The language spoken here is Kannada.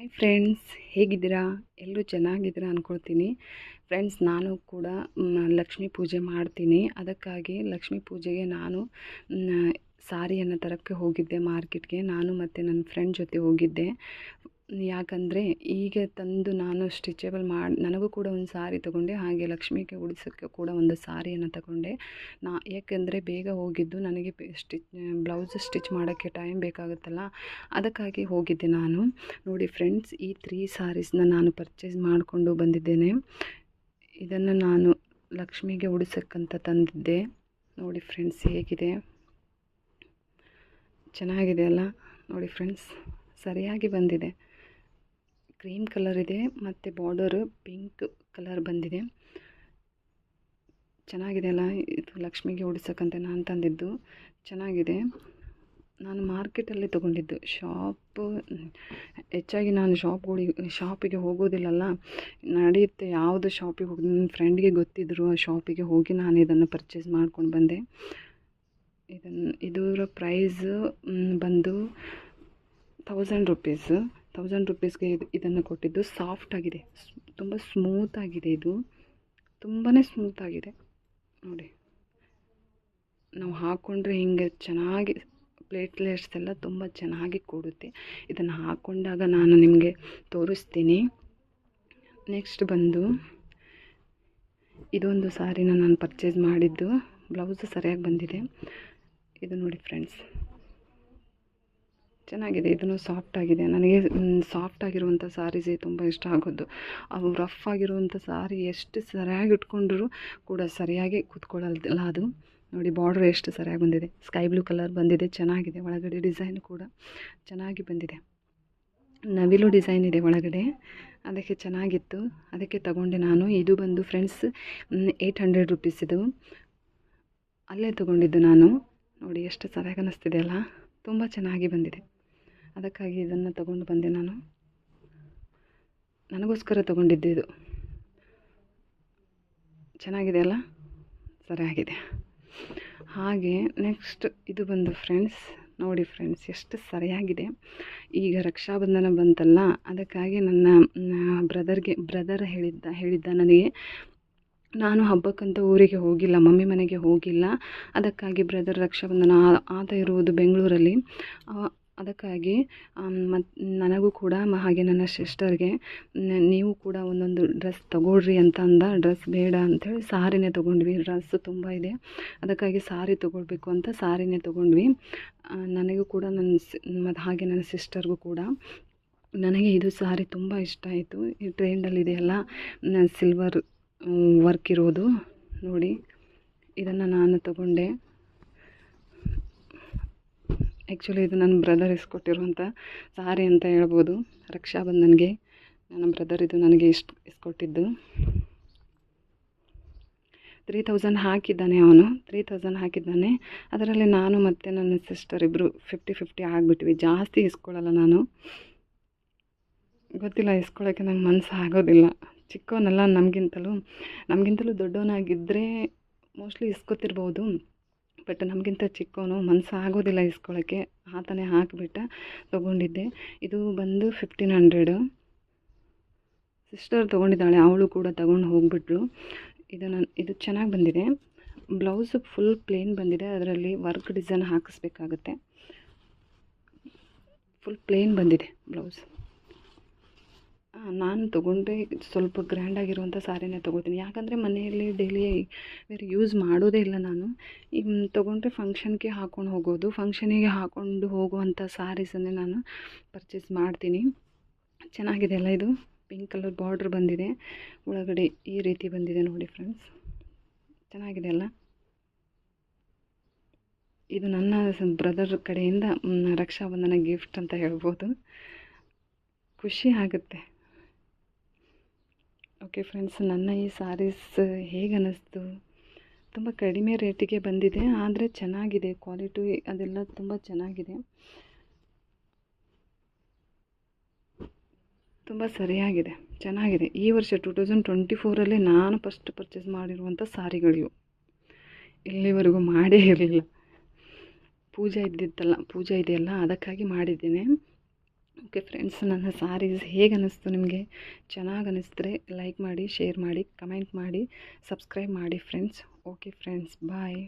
ಹಾಯ್ ಫ್ರೆಂಡ್ಸ್, ಹೇಗಿದ್ದೀರಾ? ಎಲ್ಲರೂ ಚೆನ್ನಾಗಿದ್ದೀರಾ ಅಂದ್ಕೊಳ್ತೀನಿ. ಫ್ರೆಂಡ್ಸ್, ನಾನು ಕೂಡ ಲಕ್ಷ್ಮೀ ಪೂಜೆ ಮಾಡ್ತೀನಿ. ಅದಕ್ಕಾಗಿ ಲಕ್ಷ್ಮೀ ಪೂಜೆಗೆ ನಾನು ಸಾರಿಯನ್ನು ತರೋಕ್ಕೆ ಹೋಗಿದ್ದೆ ಮಾರ್ಕೆಟ್ಗೆ. ನಾನು ಮತ್ತು ನನ್ನ ಫ್ರೆಂಡ್ ಜೊತೆ ಹೋಗಿದ್ದೆ. ಯಾಕಂದರೆ ಈಗ ತಂದು ನಾನು ಸ್ಟಿಚೇಬಲ್ ಮಾಡಿ ನನಗೂ ಕೂಡ ಒಂದು ಸಾರಿ ತೊಗೊಂಡೆ, ಹಾಗೆ ಲಕ್ಷ್ಮಿಗೆ ಉಡಿಸೋಕ್ಕೆ ಕೂಡ ಒಂದು ಸಾರಿಯನ್ನು ತಗೊಂಡೆ. ಯಾಕೆಂದರೆ ಬೇಗ ಹೋಗಿದ್ದು, ನನಗೆ ಬ್ಲೌಸ್ ಸ್ಟಿಚ್ ಮಾಡೋಕ್ಕೆ ಟೈಮ್ ಬೇಕಾಗುತ್ತಲ್ಲ, ಅದಕ್ಕಾಗಿ ಹೋಗಿದ್ದೆ ನಾನು. ನೋಡಿ ಫ್ರೆಂಡ್ಸ್, ಈ 3 ಸಾರೀಸ್ನ ನಾನು ಪರ್ಚೇಸ್ ಮಾಡಿಕೊಂಡು ಬಂದಿದ್ದೇನೆ. ಇದನ್ನು ನಾನು ಲಕ್ಷ್ಮಿಗೆ ಉಡಿಸೋಕ್ಕಂತ ತಂದಿದ್ದೆ. ನೋಡಿ ಫ್ರೆಂಡ್ಸ್, ಹೇಗಿದೆ, ಚೆನ್ನಾಗಿದೆ ಅಲ್ಲ? ನೋಡಿ ಫ್ರೆಂಡ್ಸ್, ಸರಿಯಾಗಿ ಬಂದಿದೆ. ಕ್ರೀಮ್ ಕಲರ್ ಇದೆ ಮತ್ತು ಬಾರ್ಡರ್ ಪಿಂಕ್ ಕಲರ್ ಬಂದಿದೆ. ಚೆನ್ನಾಗಿದೆ ಅಲ್ಲ? ಇದು ಲಕ್ಷ್ಮಿಗೆ ಉಡಿಸೋಕ್ಕಂತ ನಾನು ತಂದಿದ್ದು. ಚೆನ್ನಾಗಿದೆ. ನಾನು ಮಾರ್ಕೆಟಲ್ಲಿ ತೊಗೊಂಡಿದ್ದು. ಹೆಚ್ಚಾಗಿ ನಾನು ಶಾಪಿಗೆ ಹೋಗೋದಿಲ್ಲಲ್ಲ, ನಡೆಯುತ್ತೆ ಯಾವುದು ಶಾಪಿಗೆ ಹೋಗಿ ನನ್ನ ಫ್ರೆಂಡ್ಗೆ ಗೊತ್ತಿದ್ದರು, ಆ ಶಾಪಿಗೆ ಹೋಗಿ ನಾನು ಇದನ್ನು ಪರ್ಚೇಸ್ ಮಾಡ್ಕೊಂಡು ಬಂದೆ. ಇದರ ಪ್ರೈಸ್ ಬಂದು 1000 ರೂಪೀಸ್. 1000 ರೂಪೀಸ್ಗೆ ಇದನ್ನು ಕೊಟ್ಟಿದ್ದು. ಸಾಫ್ಟಾಗಿದೆ, ತುಂಬ ಸ್ಮೂತಾಗಿದೆ. ಇದು ತುಂಬಾ ಸ್ಮೂತಾಗಿದೆ ನೋಡಿ. ನಾವು ಹಾಕ್ಕೊಂಡ್ರೆ ಹಿಂಗೆ ಚೆನ್ನಾಗಿ ಪ್ಲೇಟ್ಲೆಟ್ಸ್ ಎಲ್ಲ ತುಂಬ ಚೆನ್ನಾಗಿ ಕೂಡುತ್ತೆ. ಇದನ್ನು ಹಾಕ್ಕೊಂಡಾಗ ನಾನು ನಿಮಗೆ ತೋರಿಸ್ತೀನಿ. ನೆಕ್ಸ್ಟ್ ಬಂದು ಇದೊಂದು ಸಾರಿನ ನಾನು ಪರ್ಚೇಸ್ ಮಾಡಿದ್ದು. ಬ್ಲೌಸ್ ಸರಿಯಾಗಿ ಬಂದಿದೆ. ಇದು ನೋಡಿ ಫ್ರೆಂಡ್ಸ್, ಚೆನ್ನಾಗಿದೆ. ಇದನ್ನು ಸಾಫ್ಟಾಗಿದೆ. ನನಗೆ ಸಾಫ್ಟಾಗಿರುವಂಥ ಸಾರೀಸೇ ತುಂಬ ಇಷ್ಟ ಆಗೋದು. ಅವು ರಫ್ ಆಗಿರುವಂಥ ಸಾರಿ ಎಷ್ಟು ಸರಿಯಾಗಿ ಇಟ್ಕೊಂಡ್ರೂ ಕೂಡ ಸರಿಯಾಗಿ ಕೂತ್ಕೊಳ್ಳೋದಿಲ್ಲ ಅದು. ನೋಡಿ, ಬಾರ್ಡ್ರ್ ಎಷ್ಟು ಸರಿಯಾಗಿ ಬಂದಿದೆ. ಸ್ಕೈ ಬ್ಲೂ ಕಲರ್ ಬಂದಿದೆ, ಚೆನ್ನಾಗಿದೆ. ಒಳಗಡೆ ಡಿಸೈನ್ ಕೂಡ ಚೆನ್ನಾಗಿ ಬಂದಿದೆ. ನವಿಲು ಡಿಸೈನ್ ಇದೆ ಒಳಗಡೆ, ಅದಕ್ಕೆ ಚೆನ್ನಾಗಿತ್ತು, ಅದಕ್ಕೆ ತಗೊಂಡೆ ನಾನು. ಇದು ಬಂದು ಫ್ರೆಂಡ್ಸ್ 800 ರೂಪೀಸ್. ಇದು ಅಲ್ಲೇ ತೊಗೊಂಡಿದ್ದು ನಾನು. ನೋಡಿ ಎಷ್ಟು ಸರಿಯಾಗಿ ಅನ್ನಿಸ್ತಿದೆ ಅಲ್ಲ? ತುಂಬ ಚೆನ್ನಾಗಿ ಬಂದಿದೆ. ಅದಕ್ಕಾಗಿ ಇದನ್ನು ತಗೊಂಡು ಬಂದೆ ನಾನು. ನನಗೋಸ್ಕರ ತೊಗೊಂಡಿದ್ದು ಇದು. ಚೆನ್ನಾಗಿದೆ ಅಲ್ಲ? ಸರಿಯಾಗಿದೆ. ಹಾಗೆ ನೆಕ್ಸ್ಟ್ ಇದು ಬಂದು ಫ್ರೆಂಡ್ಸ್, ನೋಡಿ ಫ್ರೆಂಡ್ಸ್, ಎಷ್ಟು ಸರಿಯಾಗಿದೆ. ಈಗ ರಕ್ಷಾಬಂಧನ ಬಂತಲ್ಲ, ಅದಕ್ಕಾಗಿ ನನ್ನ ಬ್ರದರ್ ಹೇಳಿದ್ದ ನನಗೆ. ನಾನು ಹಬ್ಬಕ್ಕಂತ ಊರಿಗೆ ಹೋಗಿಲ್ಲ, ಮಮ್ಮಿ ಮನೆಗೆ ಹೋಗಿಲ್ಲ. ಅದಕ್ಕಾಗಿ ಬ್ರದರ್ ರಕ್ಷಾಬಂಧನ ಆತ ಇರುವುದು ಬೆಂಗಳೂರಲ್ಲಿ. ಅದಕ್ಕಾಗಿ ನನಗೂ ಕೂಡ ಹಾಗೆ ನನ್ನ ಸಿಸ್ಟರ್ಗೆ ನೀವು ಕೂಡ ಒಂದೊಂದು ಡ್ರೆಸ್ ತೊಗೊಳ್ರಿ ಅಂತ ಅಂದ. ಡ್ರೆಸ್ ಬೇಡ ಅಂಥೇಳಿ ಸಾರಿನೇ ತೊಗೊಂಡ್ವಿ. ಡ್ರೆಸ್ಸು ತುಂಬ ಇದೆ, ಅದಕ್ಕಾಗಿ ಸಾರಿ ತೊಗೊಳ್ಬೇಕು ಅಂತ ಸಾರಿನೇ ತೊಗೊಂಡ್ವಿ. ನನಗೂ ಕೂಡ ಮತ್ತು ಹಾಗೆ ನನ್ನ ಸಿಸ್ಟರ್ಗೂ ಕೂಡ. ನನಗೆ ಇದು ಸಾರಿ ತುಂಬ ಇಷ್ಟ ಆಯಿತು. ಈ ಟ್ರೆಂಡಲ್ಲಿದೆಯಲ್ಲ ಸಿಲ್ವರ್ ವರ್ಕ್ ಇರೋದು ನೋಡಿ, ಇದನ್ನು ನಾನು ತಗೊಂಡೆ. ಆ್ಯಕ್ಚುಲಿ ಇದು ನನ್ನ ಬ್ರದರ್ ಇಸ್ಕೊಟ್ಟಿರುವಂಥ ಸಾರಿ ಅಂತ ಹೇಳ್ಬೋದು. ರಕ್ಷಾಬಂಧನ್ಗೆ ನನ್ನ ಬ್ರದರ್ ಇದು ನನಗೆ ಇಸ್ಕೊಟ್ಟಿದ್ದು. 3000 ಹಾಕಿದ್ದಾನೆ ಅವನು. 3000 ಹಾಕಿದ್ದಾನೆ. ಅದರಲ್ಲಿ ನಾನು ಮತ್ತು ನನ್ನ ಸಿಸ್ಟರ್ ಇಬ್ಬರು 50-50 ಆಗಿಬಿಟ್ವಿ. ಜಾಸ್ತಿ ಇಸ್ಕೊಳ್ಳಲ್ಲ ನಾನು, ಗೊತ್ತಿಲ್ಲ, ಇಸ್ಕೊಳ್ಳೋಕ್ಕೆ ನಂಗೆ ಮನಸ್ಸು ಆಗೋದಿಲ್ಲ. ಚಿಕ್ಕವನಲ್ಲ, ನಮಗಿಂತಲೂ ದೊಡ್ಡವನಾಗಿದ್ದರೆ ಮೋಸ್ಟ್ಲಿ ಇಸ್ಕೊತಿರ್ಬೋದು. ಬಟ್ ನಮಗಿಂತ ಚಿಕ್ಕವನು, ಮನಸ್ಸು ಆಗೋದಿಲ್ಲ ಇಸ್ಕೊಳ್ಳೋಕ್ಕೆ. ಆತನೇ ಹಾಕಿಬಿಟ್ಟ, ತೊಗೊಂಡಿದ್ದೆ. ಇದು ಬಂದು 1500. ಸಿಸ್ಟರ್ ತೊಗೊಂಡಿದ್ದಾಳೆ, ಅವಳು ಕೂಡ ತಗೊಂಡು ಹೋಗಿಬಿಟ್ರು. ಇದು ಚೆನ್ನಾಗಿ ಬಂದಿದೆ. ಬ್ಲೌಸು ಫುಲ್ ಪ್ಲೇನ್ ಬಂದಿದೆ, ಅದರಲ್ಲಿ ವರ್ಕ್ ಡಿಸೈನ್ ಹಾಕಿಸ್ಬೇಕಾಗುತ್ತೆ. ಫುಲ್ ಪ್ಲೇನ್ ಬಂದಿದೆ ಬ್ಲೌಸ್. ನಾನು ತೊಗೊಂಡ್ರೆ ಸ್ವಲ್ಪ ಗ್ರ್ಯಾಂಡಾಗಿರುವಂಥ ಸಾರಿನೇ ತೊಗೊಳ್ತೀನಿ. ಯಾಕಂದರೆ ಮನೆಯಲ್ಲಿ ಡೈಲಿ ಬೇರೆ ಯೂಸ್ ಮಾಡೋದೇ ಇಲ್ಲ ನಾನು. ಈಗ ತೊಗೊಂಡ್ರೆ ಫಂಕ್ಷನ್ಗೆ ಹಾಕ್ಕೊಂಡು ಹೋಗೋದು, ಫಂಕ್ಷನಿಗೆ ಹಾಕ್ಕೊಂಡು ಹೋಗುವಂಥ ಸಾರೀಸನ್ನೇ ನಾನು ಪರ್ಚೇಸ್ ಮಾಡ್ತೀನಿ. ಚೆನ್ನಾಗಿದೆ ಅಲ್ಲ? ಇದು ಪಿಂಕ್ ಕಲರ್ ಬಾರ್ಡ್ರ್ ಬಂದಿದೆ, ಒಳಗಡೆ ಈ ರೀತಿ ಬಂದಿದೆ ನೋಡಿ ಫ್ರೆಂಡ್ಸ್. ಚೆನ್ನಾಗಿದೆ ಅಲ್ಲ? ಇದು ನನ್ನ ಬ್ರದರ್ ಕಡೆಯಿಂದ ರಕ್ಷಾಬಂಧನ ಗಿಫ್ಟ್ ಅಂತ ಹೇಳ್ಬೋದು. ಖುಷಿ ಆಗುತ್ತೆ. ಓಕೆ ಫ್ರೆಂಡ್ಸ್, ನನ್ನ ಈ ಸಾರೀಸ್ ಹೇಗೆ ಅನ್ನಿಸ್ತು? ತುಂಬ ಕಡಿಮೆ ರೇಟಿಗೆ ಬಂದಿದೆ, ಆದರೆ ಚೆನ್ನಾಗಿದೆ. ಕ್ವಾಲಿಟಿ ಅದೆಲ್ಲ ತುಂಬ ಚೆನ್ನಾಗಿದೆ, ತುಂಬ ಸರಿಯಾಗಿದೆ, ಚೆನ್ನಾಗಿದೆ. ಈ ವರ್ಷ 2024 ನಾನು ಫಸ್ಟ್ ಪರ್ಚೇಸ್ ಮಾಡಿರುವಂಥ ಸಾರಿಗಳಿವು. ಇಲ್ಲಿವರೆಗೂ ಮಾಡೇ ಇರಲಿಲ್ಲ. ಪೂಜೆ ಇದೆಯಲ್ಲ, ಅದಕ್ಕಾಗಿ ಮಾಡಿದ್ದೇನೆ. ಓಕೆ ಫ್ರೆಂಡ್ಸ್, ನನ್ನ ಸ್ಯಾರೀಸ್ ಹೇಗೆ ಅನ್ನಿಸ್ತು ನಿಮಗೆ? ಚೆನ್ನಾಗಿ ಅನ್ನಿಸಿದ್ರೆ ಲೈಕ್ ಮಾಡಿ, ಶೇರ್ ಮಾಡಿ, ಕಮೆಂಟ್ ಮಾಡಿ, ಸಬ್ಸ್ಕ್ರೈಬ್ ಮಾಡಿ ಫ್ರೆಂಡ್ಸ್. ಓಕೆ ಫ್ರೆಂಡ್ಸ್, ಬಾಯ್.